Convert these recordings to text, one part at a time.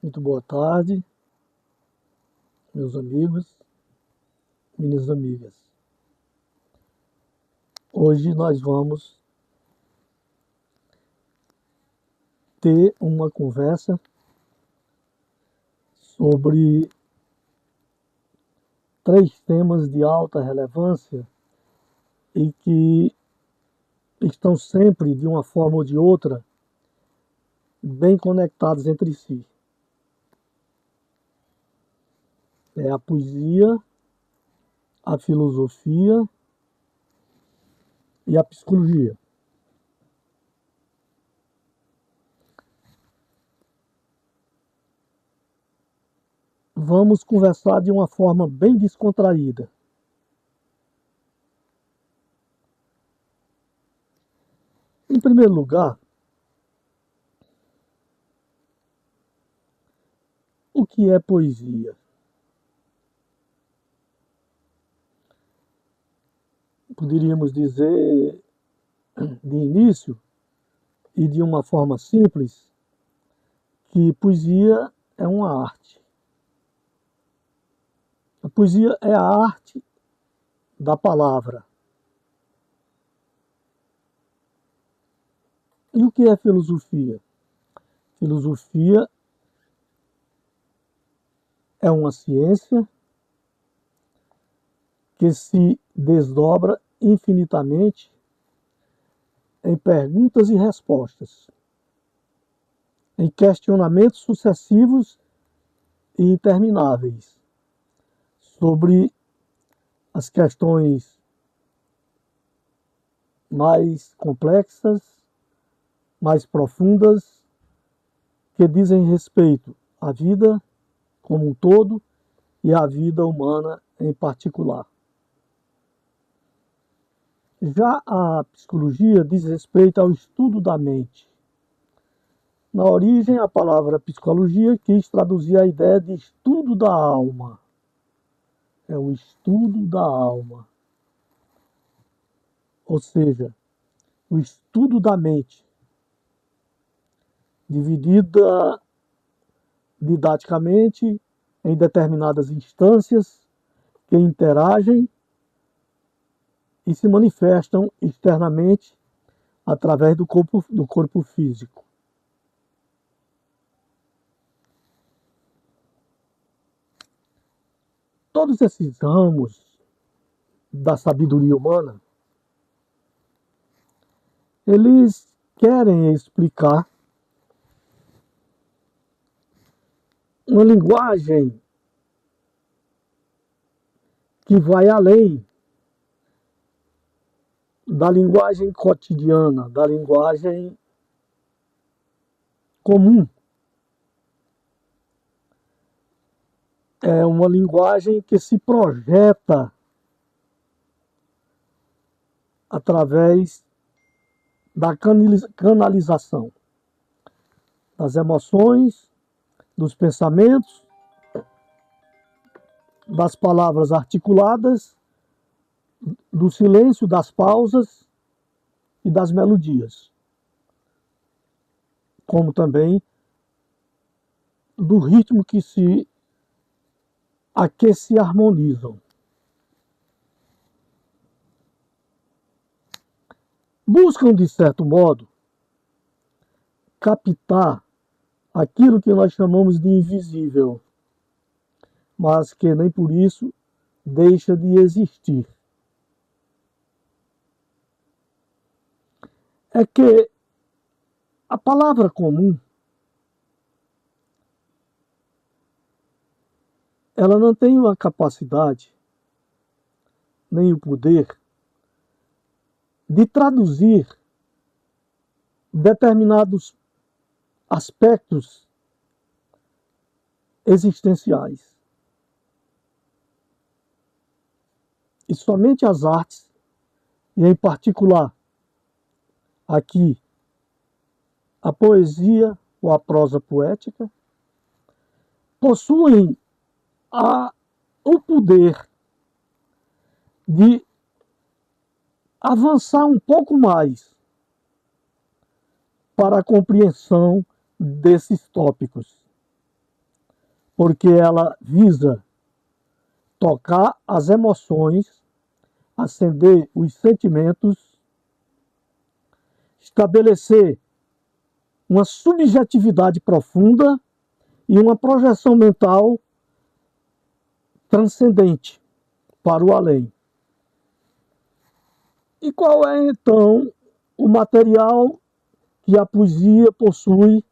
Muito boa tarde, meus amigos, minhas amigas. Hoje nós vamos ter uma conversa sobre três temas de alta relevância e que estão sempre, de uma forma ou de outra, bem conectados entre si. É a poesia, a filosofia e a psicologia. Vamos conversar de uma forma bem descontraída. Em primeiro lugar, o que é poesia? Poderíamos dizer, de início e de uma forma simples, que poesia é uma arte. A poesia é a arte da palavra. E o que é filosofia? Filosofia é uma ciência que se desdobra infinitamente em perguntas e respostas, em questionamentos sucessivos e intermináveis sobre as questões mais complexas, mais profundas, que dizem respeito à vida como um todo e à vida humana em particular. Já a psicologia diz respeito ao estudo da mente. Na origem, a palavra psicologia quis traduzir a ideia de estudo da alma. É o estudo da alma. Ou seja, o estudo da mente, dividida didaticamente em determinadas instâncias que interagem e se manifestam externamente através do corpo físico. Todos esses ramos da sabedoria humana, eles querem explicar uma linguagem que vai além da linguagem cotidiana, da linguagem comum. É uma linguagem que se projeta através da canalização das emoções, dos pensamentos, das palavras articuladas, do silêncio, das pausas e das melodias, como também do ritmo a que se harmonizam. Buscam, de certo modo, captar aquilo que nós chamamos de invisível, mas que nem por isso deixa de existir. É que a palavra comum, ela não tem a capacidade, nem o poder de traduzir determinados aspectos existenciais. E somente as artes, e em particular aqui a poesia ou a prosa poética, possuem o poder de avançar um pouco mais para a compreensão desses tópicos. porque ela visa tocar as emoções, acender os sentimentos, estabelecer uma subjetividade profunda e uma projeção mental transcendente para o além. E qual é, então, o material que a poesia possui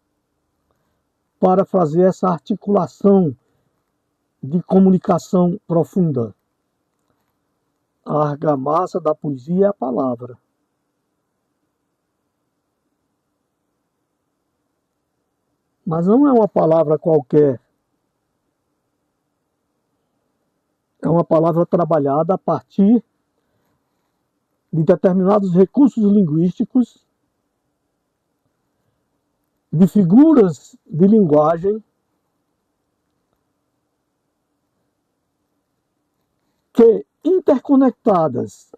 para fazer essa articulação de comunicação profunda? A argamassa da poesia é a palavra. Mas não é uma palavra qualquer. É uma palavra trabalhada a partir de determinados recursos linguísticos, de figuras de linguagem que, interconectadas,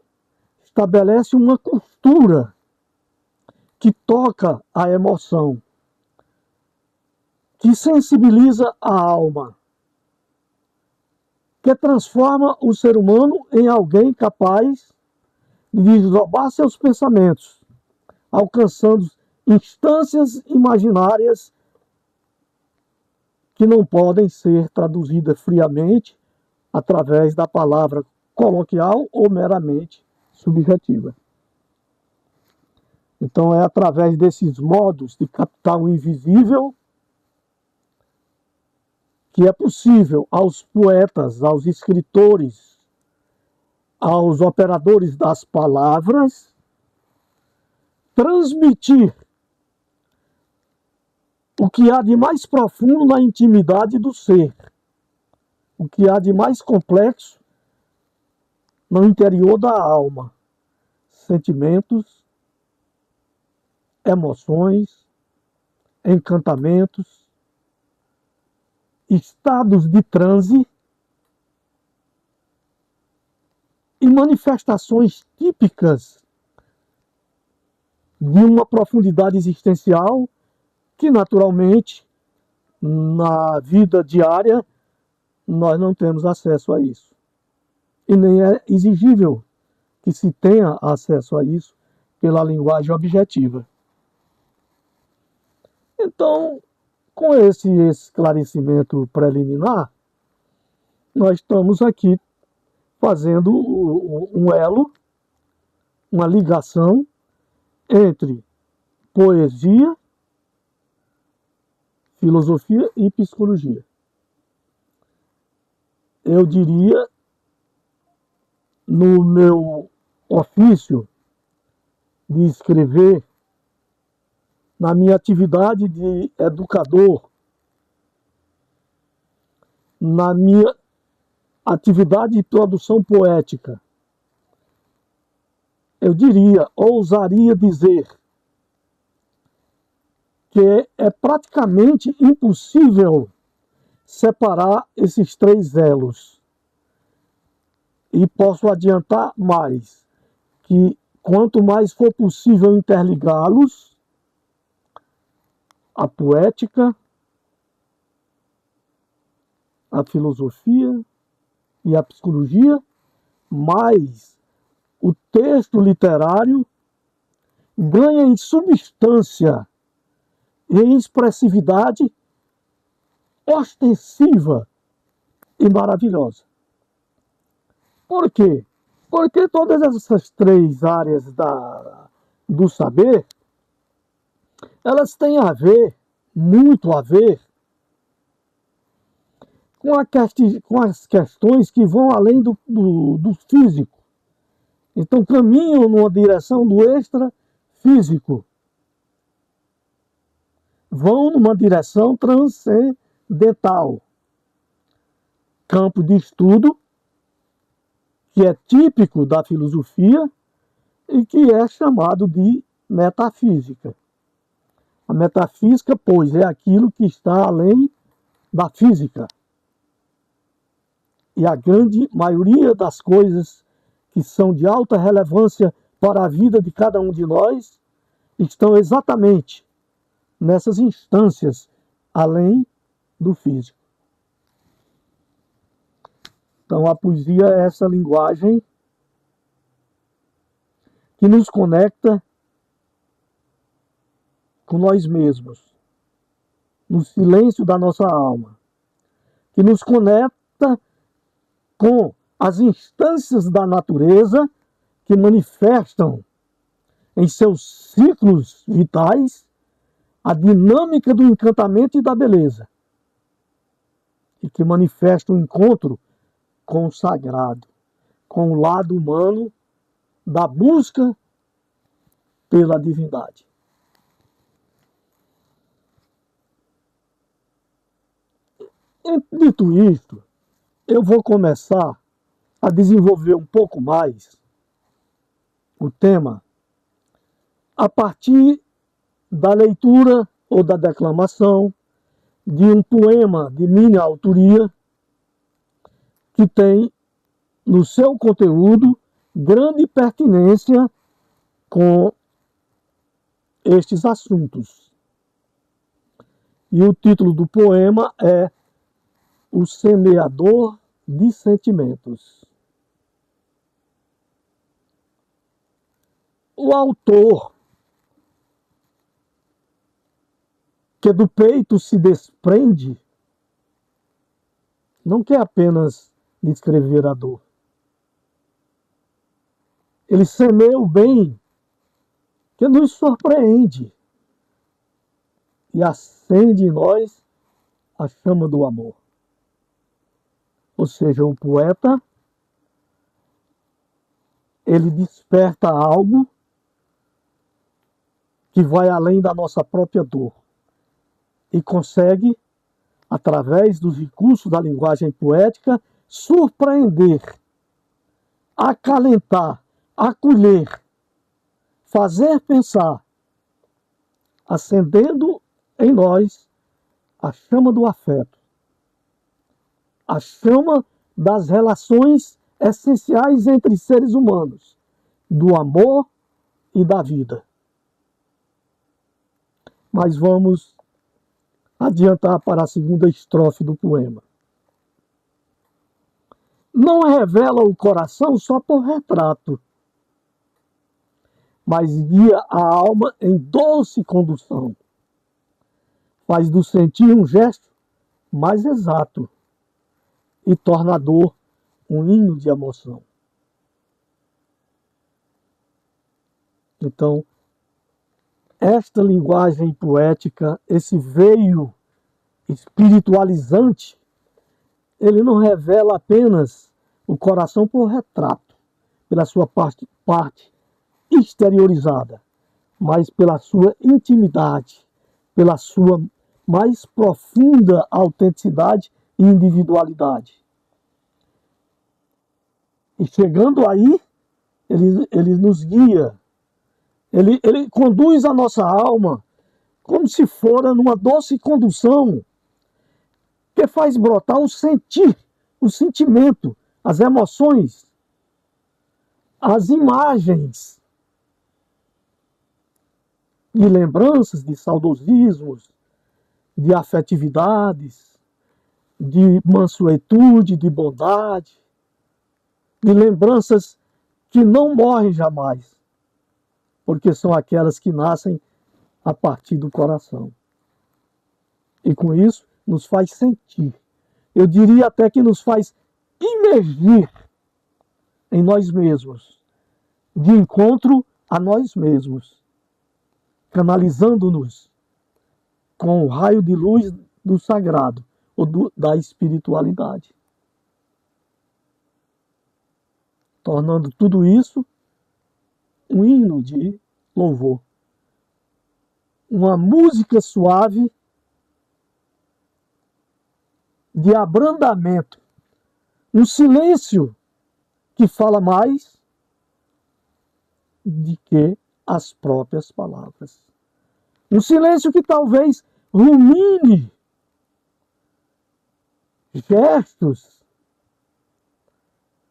estabelece uma costura que toca a emoção, que sensibiliza a alma, que transforma o ser humano em alguém capaz de desdobrar seus pensamentos, alcançando instâncias imaginárias que não podem ser traduzidas friamente através da palavra coloquial ou meramente subjetiva. Então é através desses modos de captar o invisível que é possível aos poetas, aos escritores, aos operadores das palavras, transmitir o que há de mais profundo na intimidade do ser, o que há de mais complexo no interior da alma, sentimentos, emoções, encantamentos, estados de transe e manifestações típicas de uma profundidade existencial que, naturalmente, na vida diária, nós não temos acesso a isso. E nem é exigível que se tenha acesso a isso pela linguagem objetiva. Então, com esse esclarecimento preliminar, nós estamos aqui fazendo um elo, uma ligação entre poesia, filosofia e psicologia. Eu diria, no meu ofício de escrever, na minha atividade de educador, na minha atividade de produção poética, eu diria, ousaria dizer, que é praticamente impossível separar esses três elos. E posso adiantar mais, que quanto mais for possível interligá-los, a poética, a filosofia e a psicologia, mais o texto literário ganha em substância e em expressividade ostensiva e maravilhosa. Por quê? Porque todas essas três áreas do saber, elas têm a ver, muito a ver, com as questões que vão além do físico. Então caminham numa direção do extrafísico. Vão numa direção transcendental. Campo de estudo que é típico da filosofia e que é chamado de metafísica. A metafísica, pois, é aquilo que está além da física. E a grande maioria das coisas que são de alta relevância para a vida de cada um de nós estão exatamente nessas instâncias além do físico. Então, a poesia é essa linguagem que nos conecta com nós mesmos, no silêncio da nossa alma, que nos conecta com as instâncias da natureza que manifestam em seus ciclos vitais a dinâmica do encantamento e da beleza, e que manifesta o encontro com o sagrado, com o lado humano da busca pela divindade. Dito isto, eu vou começar a desenvolver um pouco mais o tema a partir da leitura ou da declamação de um poema de minha autoria que tem no seu conteúdo grande pertinência com estes assuntos. E o título do poema é O Semeador de Sentimentos. O autor, que do peito se desprende, não quer apenas descrever a dor. Ele semeia o bem que nos surpreende e acende em nós a chama do amor. Ou seja, o poeta, ele desperta algo que vai além da nossa própria dor e consegue, através dos recursos da linguagem poética, surpreender, acalentar, acolher, fazer pensar, acendendo em nós a chama do afeto, a chama das relações essenciais entre seres humanos, do amor e da vida. Mas vamos adiantar para a segunda estrofe do poema. Não revela o coração só por retrato, mas guia a alma em doce condução. Faz do sentir um gesto mais exato e torna a dor um hino de emoção. Então, esta linguagem poética, esse veio espiritualizante, ele não revela apenas o coração por retrato, pela sua parte exteriorizada, mas pela sua intimidade, pela sua mais profunda autenticidade e individualidade. E chegando aí, ele nos guia, ele conduz a nossa alma como se fora numa doce condução que faz brotar o sentir, o sentimento, as emoções, as imagens de lembranças, de saudosismos, de afetividades, de mansuetude, de bondade, de lembranças que não morrem jamais, porque são aquelas que nascem a partir do coração. E com isso, nos faz sentir. Eu diria até que nos faz imergir em nós mesmos, de encontro a nós mesmos, canalizando-nos com o raio de luz do sagrado, ou da espiritualidade. Tornando tudo isso um hino de louvor. Uma música suave de abrandamento. Um silêncio que fala mais do que as próprias palavras. Um silêncio que talvez rumine gestos,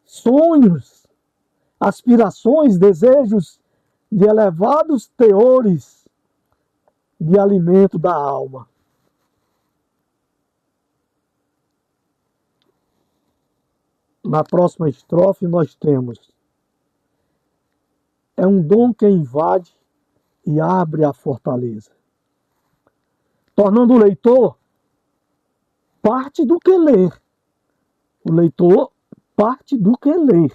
sonhos, aspirações, desejos de elevados teores de alimento da alma. na próxima estrofe nós temos: é um dom que invade e abre a fortaleza, tornando o leitor parte do que ler. O leitor parte do que ler.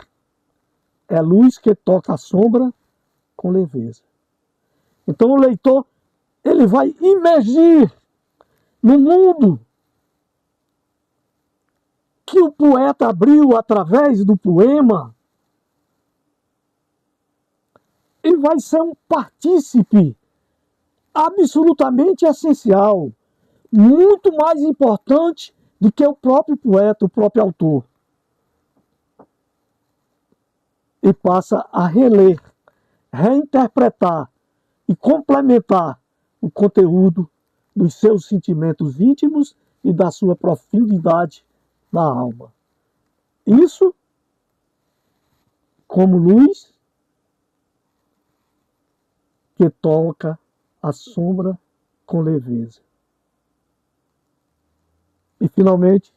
É luz que toca a sombra com leveza. Então o leitor, ele vai imergir no mundo que o poeta abriu através do poema e vai ser um partícipe absolutamente essencial, muito mais importante do que o próprio poeta, o próprio autor. E passa a reler, reinterpretar e complementar o conteúdo dos seus sentimentos íntimos e da sua profundidade na alma. Isso como luz que toca a sombra com leveza. E finalmente,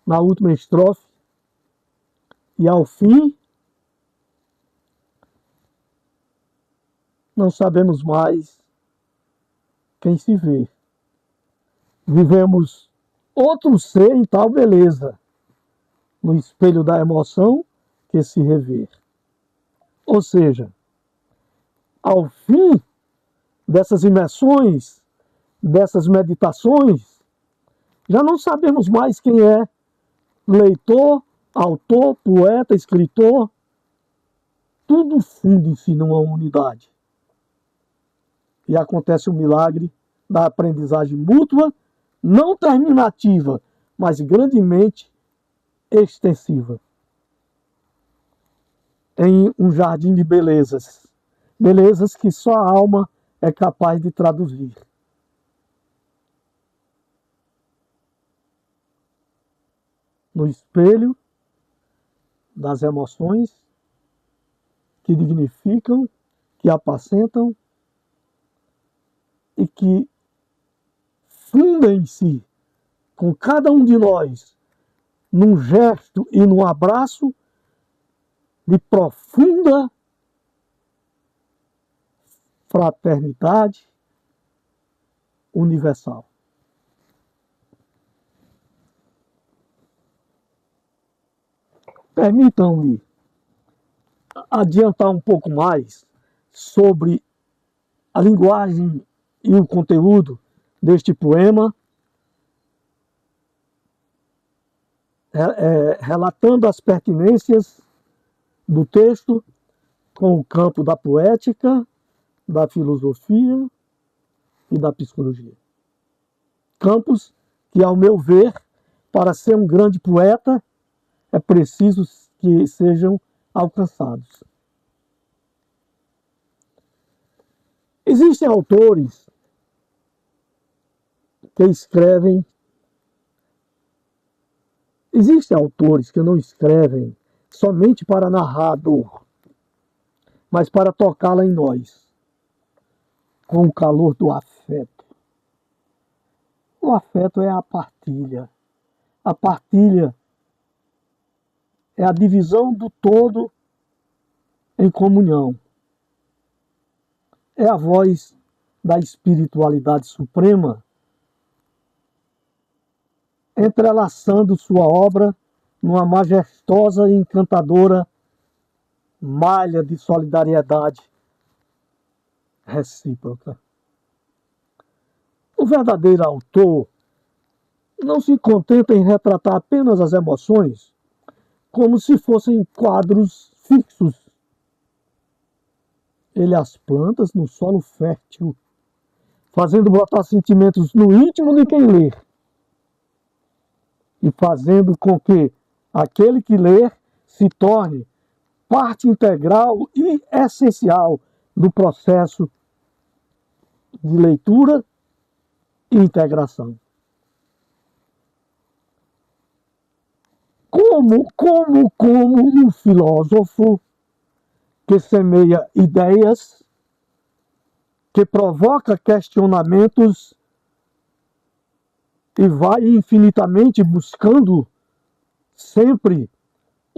na última estrofe, e ao fim, não sabemos mais quem se vê. Vivemos outro ser em tal beleza, no espelho da emoção que se rever. Ou seja, ao fim dessas imersões, dessas meditações, já não sabemos mais quem é leitor, autor, poeta, escritor. Tudo funde-se numa unidade. E acontece o milagre da aprendizagem mútua, não terminativa, mas grandemente extensiva. Em um jardim de belezas, belezas que só a alma é capaz de traduzir. No espelho das emoções que dignificam, que apacentam e que fundem-se com cada um de nós num gesto e num abraço de profunda fraternidade universal. Permitam-me adiantar um pouco mais sobre a linguagem e o conteúdo deste poema, relatando as pertinências do texto com o campo da poética, da filosofia e da psicologia. Campos que, ao meu ver, para ser um grande poeta, é preciso que sejam alcançados. Existem autores que escrevem, existem autores que não escrevem somente para narrar a dor, mas para tocá-la em nós, com o calor do afeto. O afeto é a partilha. A partilha é a divisão do todo em comunhão. É a voz da espiritualidade suprema entrelaçando sua obra numa majestosa e encantadora malha de solidariedade recíproca. O verdadeiro autor não se contenta em retratar apenas as emoções como se fossem quadros fixos. Ele as planta no solo fértil, fazendo brotar sentimentos no íntimo de quem lê, e fazendo com que aquele que lê se torne parte integral e essencial do processo de leitura e integração. Como um filósofo que semeia ideias, que provoca questionamentos e vai infinitamente buscando sempre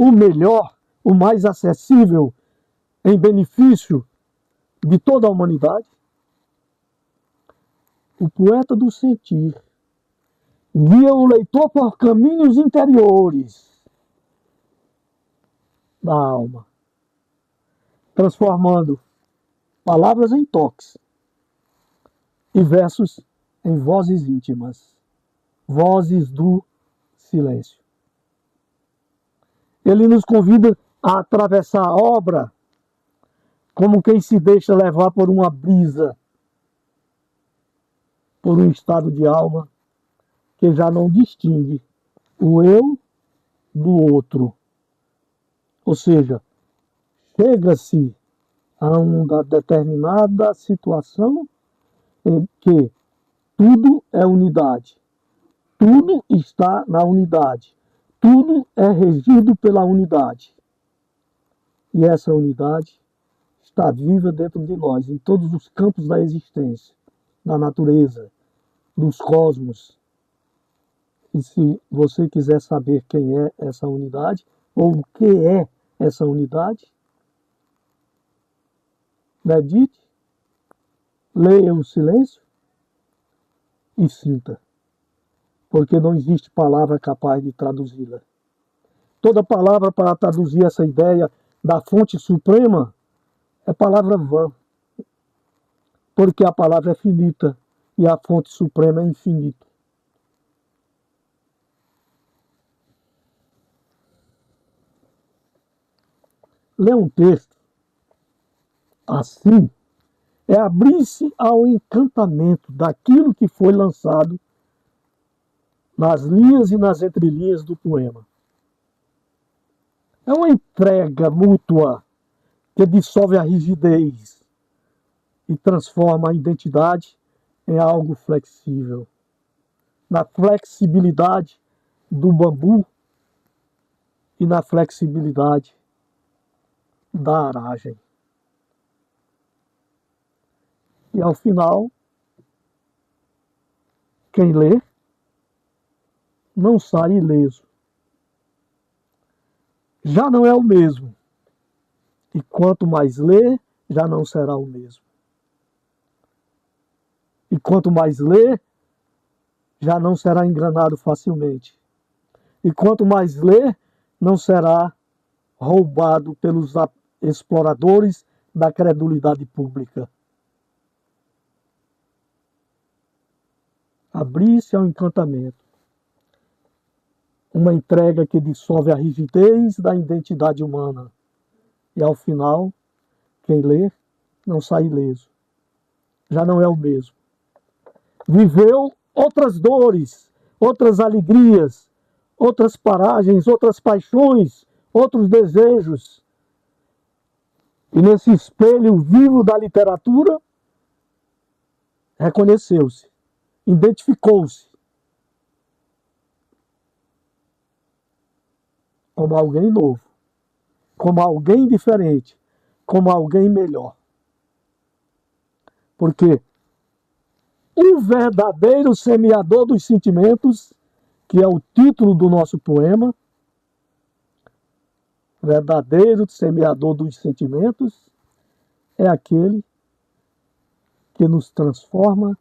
o melhor, o mais acessível em benefício de toda a humanidade. O poeta do sentir guia o leitor por caminhos interiores da alma, transformando palavras em toques e versos em vozes íntimas, vozes do silêncio. Ele nos convida a atravessar a obra como quem se deixa levar por uma brisa, por um estado de alma que já não distingue o eu do outro. Ou seja, chega-se a uma determinada situação em que tudo é unidade, tudo está na unidade, tudo é regido pela unidade. E essa unidade está viva dentro de nós, em todos os campos da existência, da natureza, dos cosmos. E se você quiser saber quem é essa unidade, ou o que é essa unidade, medite, leia o silêncio e sinta, porque não existe palavra capaz de traduzi-la. Toda palavra para traduzir essa ideia da fonte suprema é palavra vã, porque a palavra é finita e a fonte suprema é infinita. Ler um texto assim é abrir-se ao encantamento daquilo que foi lançado nas linhas e nas entrelinhas do poema. É uma entrega mútua que dissolve a rigidez e transforma a identidade em algo flexível. Na flexibilidade do bambu e na flexibilidade da aragem. E ao final, quem lê não sai ileso. Já não é o mesmo. E quanto mais lê, já não será o mesmo. E quanto mais lê, já não será enganado facilmente. E quanto mais lê, não será roubado pelos exploradores da credulidade pública. Abrir-se ao encantamento. Uma entrega que dissolve a rigidez da identidade humana. E ao final, quem lê não sai ileso. Já não é o mesmo. Viveu outras dores, outras alegrias, outras paragens, outras paixões, outros desejos. E nesse espelho vivo da literatura, reconheceu-se, identificou-se como alguém novo, como alguém diferente, como alguém melhor. Porque o verdadeiro semeador dos sentimentos, que é o título do nosso poema, verdadeiro semeador dos sentimentos, é aquele que nos transforma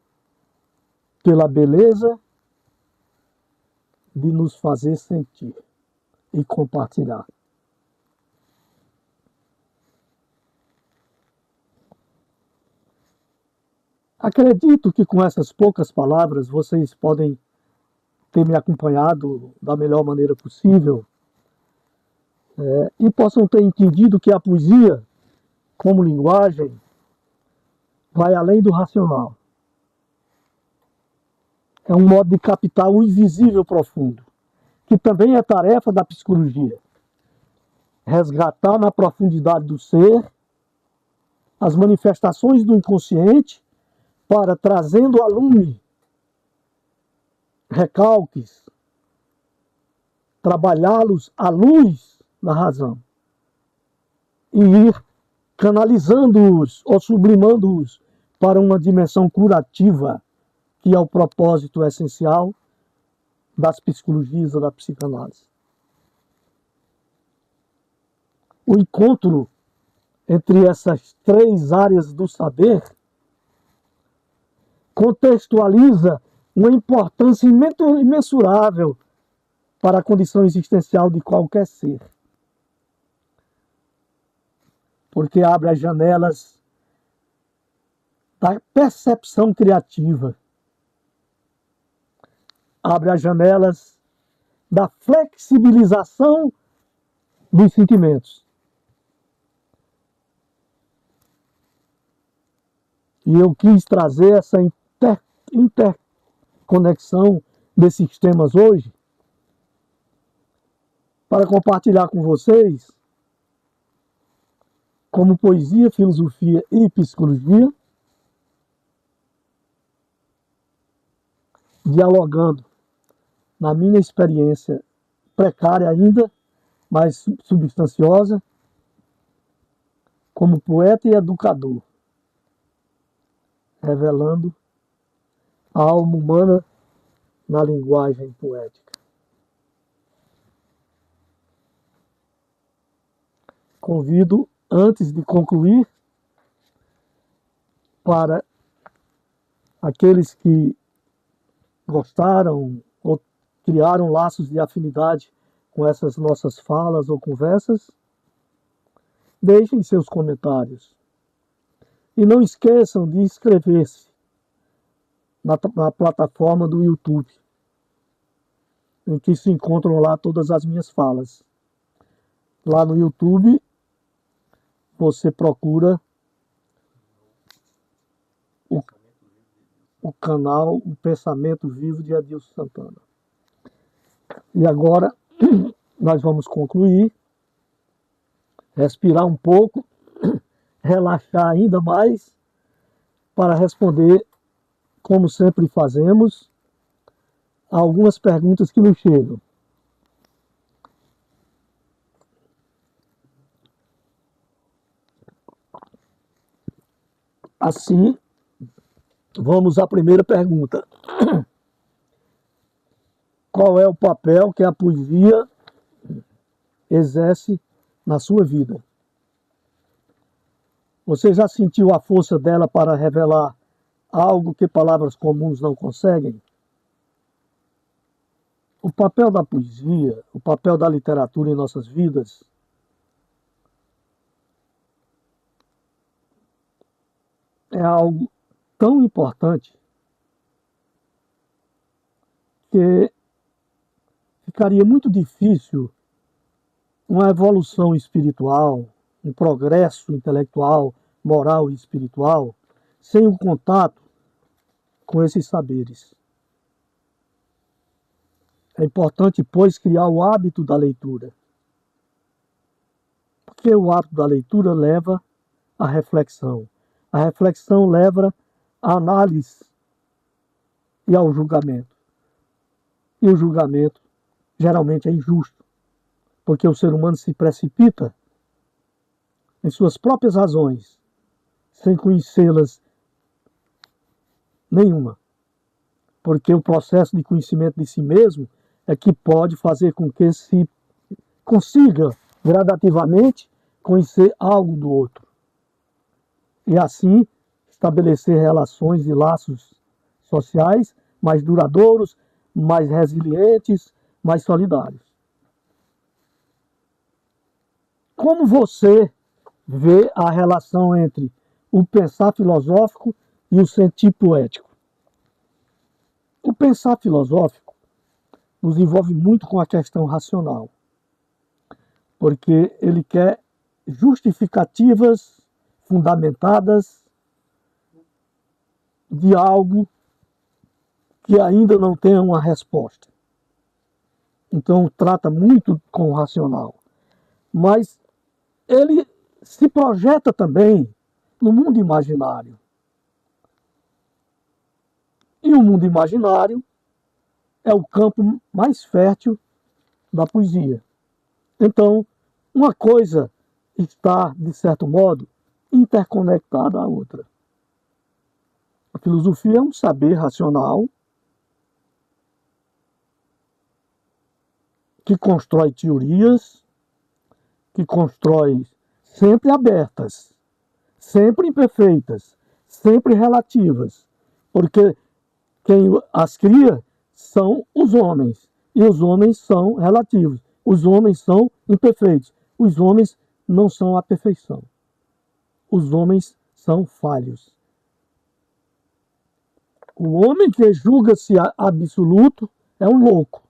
pela beleza de nos fazer sentir e compartilhar. Acredito que com essas poucas palavras vocês podem ter me acompanhado da melhor maneira possível e possam ter entendido que a poesia, como linguagem, vai além do racional. É um modo de captar o invisível profundo, que também é tarefa da psicologia. Resgatar na profundidade do ser as manifestações do inconsciente para, trazendo a lume, recalques, trabalhá-los à luz da razão e ir canalizando-os ou sublimando-os para uma dimensão curativa, que é o propósito essencial das psicologias ou da psicanálise. o encontro entre essas três áreas do saber contextualiza uma importância imensurável para a condição existencial de qualquer ser. Porque abre as janelas da percepção criativa, abre as janelas da flexibilização dos sentimentos. E eu quis trazer essa interconexão desses temas hoje para compartilhar com vocês como poesia, filosofia e psicologia, dialogando na minha experiência precária ainda, mas substanciosa, como poeta e educador, revelando a alma humana na linguagem poética. Convido, antes de concluir, para aqueles que gostaram ou criaram laços de afinidade com essas nossas falas ou conversas, deixem seus comentários. E não esqueçam de inscrever-se na plataforma do YouTube, em que se encontram lá todas as minhas falas. Lá no YouTube, você procura o canal O Pensamento Vivo de Adilson Santana. E agora nós vamos concluir, respirar um pouco, relaxar ainda mais, para responder, como sempre fazemos, a algumas perguntas que nos chegam. Assim, vamos à primeira pergunta. Qual é o papel que a poesia exerce na sua vida? Você já sentiu a força dela para revelar algo que palavras comuns não conseguem? O papel da poesia, o papel da literatura em nossas vidas é algo tão importante que ficaria muito difícil uma evolução espiritual, um progresso intelectual, moral e espiritual, sem o contato com esses saberes. É importante, pois, criar o hábito da leitura. Porque o hábito da leitura leva à reflexão. A reflexão leva à análise e ao julgamento. E o julgamento geralmente é injusto, porque o ser humano se precipita em suas próprias razões, sem conhecê-las nenhuma. Porque o processo de conhecimento de si mesmo é que pode fazer com que se consiga gradativamente conhecer algo do outro. E assim estabelecer relações e laços sociais mais duradouros, mais resilientes, mais solidários. Como você vê a relação entre o pensar filosófico e o sentir poético? O pensar filosófico nos envolve muito com a questão racional, porque ele quer justificativas fundamentadas de algo que ainda não tem uma resposta. Então trata muito com o racional. Mas ele se projeta também no mundo imaginário. E o mundo imaginário é o campo mais fértil da poesia. Então, uma coisa está, de certo modo, interconectada à outra. A filosofia é um saber racional que constrói teorias, que constrói sempre abertas, sempre imperfeitas, sempre relativas, porque quem as cria são os homens, e os homens são relativos, os homens são imperfeitos, os homens não são a perfeição, os homens são falhos. O homem que julga-se absoluto é um louco,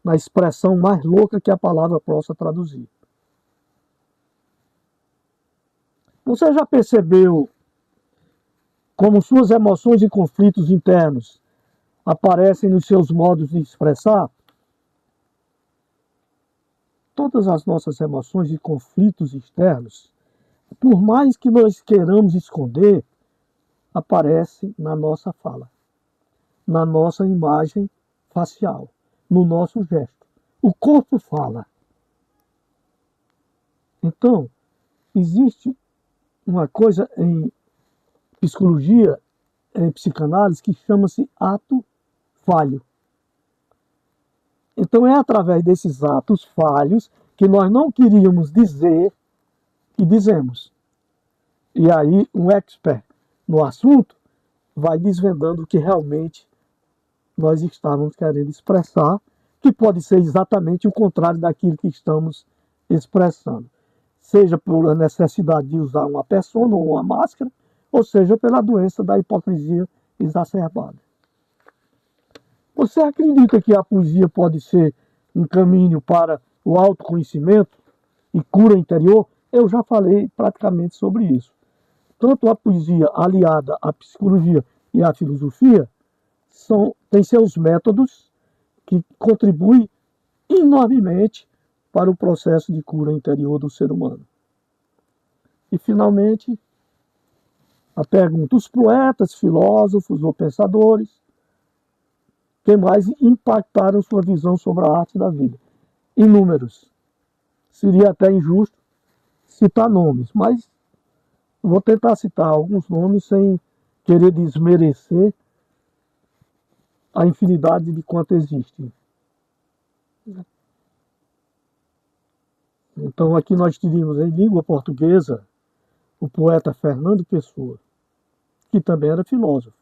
na expressão mais louca que a palavra possa traduzir. Você já percebeu como suas emoções e conflitos internos aparecem nos seus modos de expressar? Todas as nossas emoções e conflitos externos, por mais que nós queiramos esconder, aparecem na nossa fala, na nossa imagem facial, no nosso gesto. O corpo fala. Então, existe uma coisa em psicologia, em psicanálise, que chama-se ato falho. Então é através desses atos falhos que nós não queríamos dizer que dizemos. E aí um expert no assunto vai desvendando o que realmente nós estávamos querendo expressar, que pode ser exatamente o contrário daquilo que estamos expressando. Seja por necessidade de usar uma persona ou uma máscara, ou seja pela doença da hipocrisia exacerbada. Você acredita que a poesia pode ser um caminho para o autoconhecimento e cura interior? Eu já falei praticamente sobre isso. Tanto a poesia aliada à psicologia e à filosofia tem seus métodos que contribuem enormemente para o processo de cura interior do ser humano. E, finalmente, a pergunta: os poetas, filósofos ou pensadores que mais impactaram sua visão sobre a arte da vida? Inúmeros. Seria até injusto citar nomes, mas vou tentar citar alguns nomes sem querer desmerecer a infinidade de quanto existem. Então aqui nós teríamos em língua portuguesa o poeta Fernando Pessoa, que também era filósofo.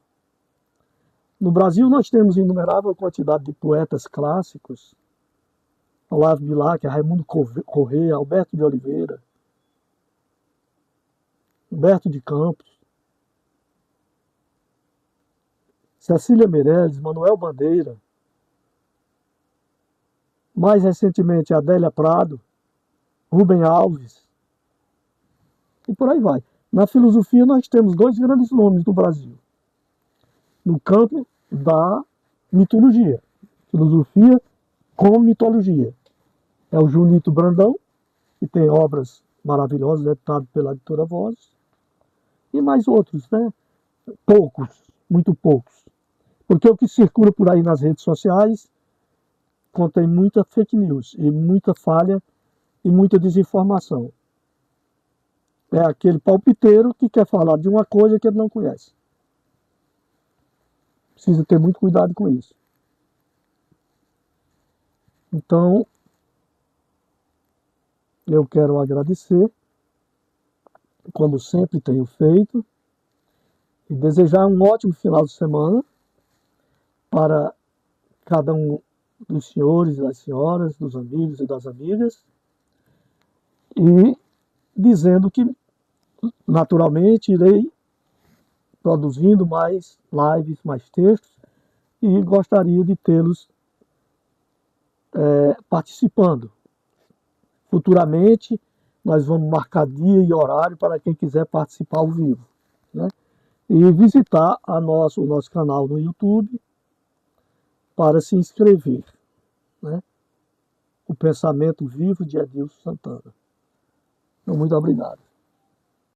No Brasil nós temos inumerável quantidade de poetas clássicos: Olavo Bilac, Raimundo Corrêa, Alberto de Oliveira, Humberto de Campos, Cecília Meirelles, Manuel Bandeira, mais recentemente Adélia Prado, Rubem Alves, e por aí vai. Na filosofia nós temos dois grandes nomes do Brasil, no campo da mitologia, filosofia com mitologia. É o Junito Brandão, que tem obras maravilhosas, editado pela editora Vozes, e mais outros, né? Poucos, muito poucos. Porque o que circula por aí nas redes sociais contém muita fake news, e muita falha, e muita desinformação. É aquele palpiteiro que quer falar de uma coisa que ele não conhece. Precisa ter muito cuidado com isso. Então, eu quero agradecer, como sempre tenho feito, e desejar um ótimo final de semana para cada um dos senhores e das senhoras, dos amigos e das amigas, e dizendo que, naturalmente, irei produzindo mais lives, mais textos, e gostaria de tê-los participando. Futuramente, nós vamos marcar dia e horário para quem quiser participar ao vivo, né? E visitar o nosso canal no YouTube para se inscrever, né? O Pensamento Vivo de Edilson Santana. Então, muito obrigado.